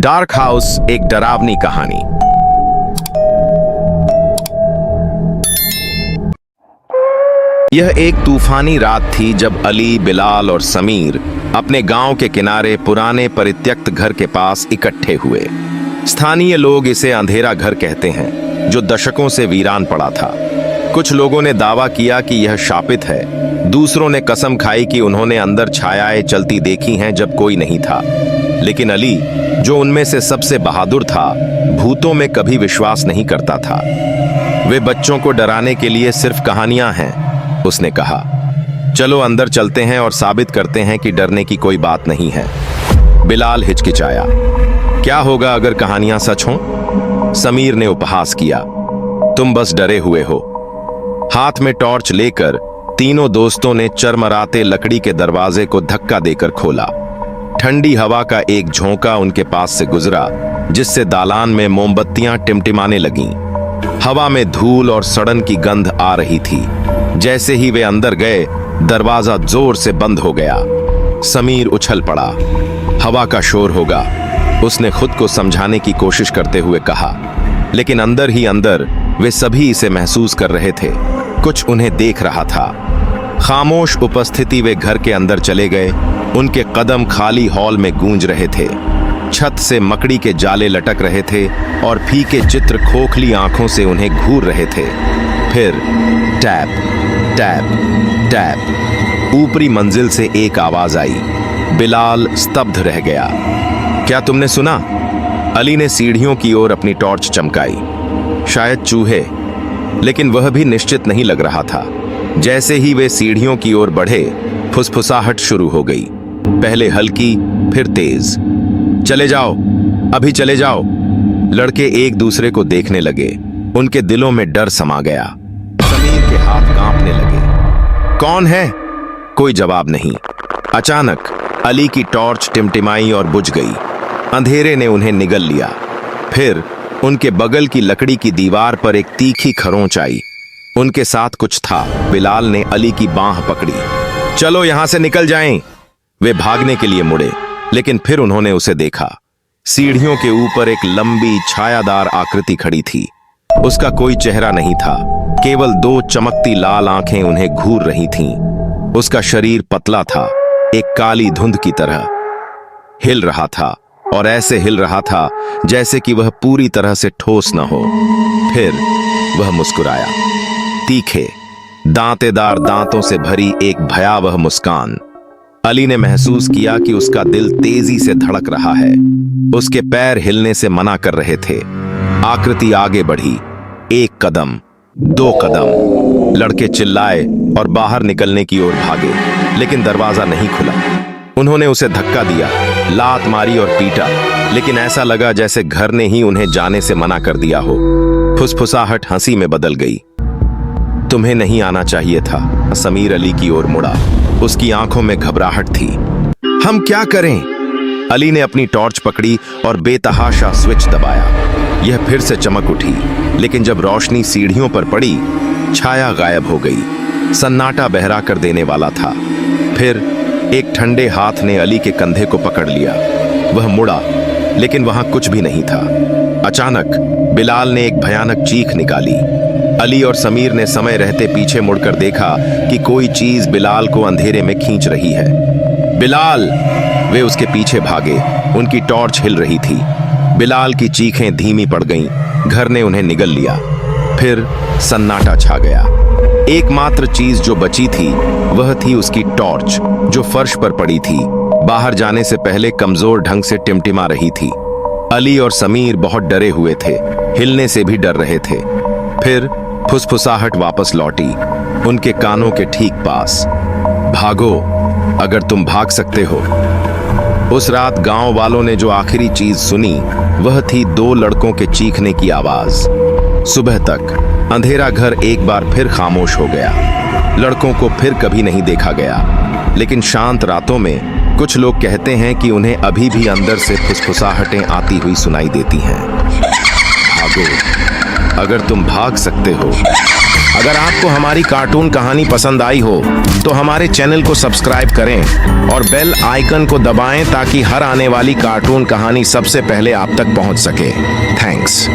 Dark house एक डरावनी कहानी। यह एक तूफानी रात थी जब अली, बिलाल और समीर अपने गांव के किनारे पुराने परित्यक्त घर के पास इकट्ठे हुए। स्थानीय लोग इसे अंधेरा घर कहते हैं, जो दशकों से वीरान पड़ा था। कुछ लोगों ने दावा किया कि यह शापित है। दूसरों ने कसम खाई कि उन्होंने अंदर छायाएं चलती देखी हैं जब कोई नहीं था। लेकिन अली, जो उनमें से सबसे बहादुर था, भूतों में कभी विश्वास नहीं करता था। वे बच्चों को डराने के लिए सिर्फ कहानियां हैं, उसने कहा। चलो अंदर चलते हैं और साबित करते हैं कि डरने की कोई बात नहीं है। बिलाल हिचकिचाया। क्या होगा अगर कहानियां सच हों? समीर ने उपहास किया। तुम बस डरे हुए हो। हाथ में टॉर्च लेकर तीनों दोस्तों ने चरमराते लकड़ी के दरवाजे को धक्का देकर खोला। ठंडी हवा का एक झोंका उनके पास से गुजरा, जिससे दालान में मोमबत्तियां टिमटिमाने लगीं। हवा में धूल और सड़न की गंध आ रही थी। जैसे ही वे अंदर गए, दरवाजा जोर से बंद हो गया। समीर उछल पड़ा। हवा का शोर होगा, उसने खुद को समझाने की कोशिश करते हुए कहा। लेकिन अंदर ही अंदर वे सभी इसे महसूस कर रहे थे। कुछ उन्हें देख रहा था। खामोश उपस्थिति वे घर के अंदर चले गए। उनके कदम खाली हॉल में गूंज रहे थे। छत से मकड़ी के जाले लटक रहे थे और फीके चित्र खोखली आंखों से उन्हें घूर रहे थे। फिर टैप टैप टैप, ऊपरी मंजिल से एक आवाज आई। बिलाल स्तब्ध रह गया। क्या तुमने सुना? अली ने सीढ़ियों की ओर अपनी टॉर्च चमकाई। शायद चूहे, लेकिन वह भी निश्चित नहीं लग रहा था। जैसे ही वे सीढ़ियों की ओर बढ़े, फुसफुसाहट शुरू हो गई। पहले हल्की, फिर तेज। चले जाओ, अभी चले जाओ। लड़के एक दूसरे को देखने लगे। उनके दिलों में डर समा गया। समीर के हाथ कांपने लगे। कौन है? कोई जवाब नहीं। अचानक अली की टॉर्च टिमटिमाई और बुझ गई। अंधेरे ने उन्हें निगल लिया। फिर उनके बगल की लकड़ी की दीवार पर एक तीखी खरोंच आई। उनके साथ कुछ था। बिलाल ने अली की बांह पकड़ी। चलो यहां से निकल जाएं। वे भागने के लिए मुड़े, लेकिन फिर उन्होंने उसे देखा। सीढ़ियों के ऊपर एक लंबी छायादार आकृति खड़ी थी। उसका कोई चेहरा नहीं था, केवल दो चमकती लाल आंखें उन्हें घूर रही थीं। उसका शरीर पतला था, एक काली धुंध की तरह। हिल रहा था, और ऐसे हिल रहा था जैसे कि वह पूरी तरह से ठोस न हो। फिर वह मुस्कुराया। तीखे, दांतेदार दांतों से भरी एक भयावह मुस्कान। अली ने महसूस किया कि उसका दिल तेजी से धड़क रहा है। उसके पैर हिलने से मना कर रहे थे। आकृति आगे बढ़ी। एक कदम, दो कदम। लड़के चिल्लाए और बाहर निकलने की ओर भागे, लेकिन दरवाजा नहीं खुला। उन्होंने उसे धक्का दिया, लात मारी और पीटा, लेकिन ऐसा लगा जैसे घर ने ही उन्हें जाने से मना कर दिया हो। फुसफुसाहट हंसी में बदल गई। तुम्हें नहीं आना चाहिए था। समीर अली की ओर मुड़ा। उसकी आंखों में घबराहट थी। हम क्या करें? अली ने अपनी टॉर्च पकड़ी और बेतहाशा स्विच दबाया। यह फिर से चमक उठी, लेकिन जब रोशनी सीढ़ियों पर पड़ी, छाया गायब हो गई। सन्नाटा बहरा कर देने वाला था। फिर एक ठंडे हाथ ने अली के कंधे को पकड़ लिया। वह मुड़ा, लेकिन वहां कुछ भी नहीं था। अचानक बिलाल ने एक भयानक चीख निकाली। अली और समीर ने समय रहते पीछे मुड़कर देखा कि कोई चीज बिलाल को अंधेरे में खींच रही है। बिलाल! वे उसके पीछे भागे। उनकी टॉर्च हिल रही थी। बिलाल की चीखें धीमी पड़ गईं। घर ने उन्हें निगल लिया। फिर सन्नाटा छा गया। एकमात्र चीज जो बची थी वह थी उसकी टॉर्च, जो फर्श पर पड़ी थी। बाहर जाने से पहले कमजोर ढंग से टिमटिमा रही थी। अली और समीर बहुत डरे हुए थे, हिलने से भी डर रहे थे। फिर फुसफुसाहट वापस लौटी, उनके कानों के ठीक पास। भागो, अगर तुम भाग सकते हो। उस रात गांव वालों ने जो आखिरी चीज सुनी वह थी दो लड़कों के चीखने की आवाज। सुबह तक अंधेरा घर एक बार फिर खामोश हो गया। लड़कों को फिर कभी नहीं देखा गया, लेकिन शांत रातों में कुछ लोग कहते हैं कि उन्हें अभी भी अंदर से फुसफुसाहटें आती हुई सुनाई देती हैं। भागो, अगर तुम भाग सकते हो। अगर आपको हमारी कार्टून कहानी पसंद आई हो तो हमारे चैनल को सब्सक्राइब करें और बेल आइकन को दबाएं ताकि हर आने वाली कार्टून कहानी सबसे पहले आप तक पहुंच सके। थैंक्स।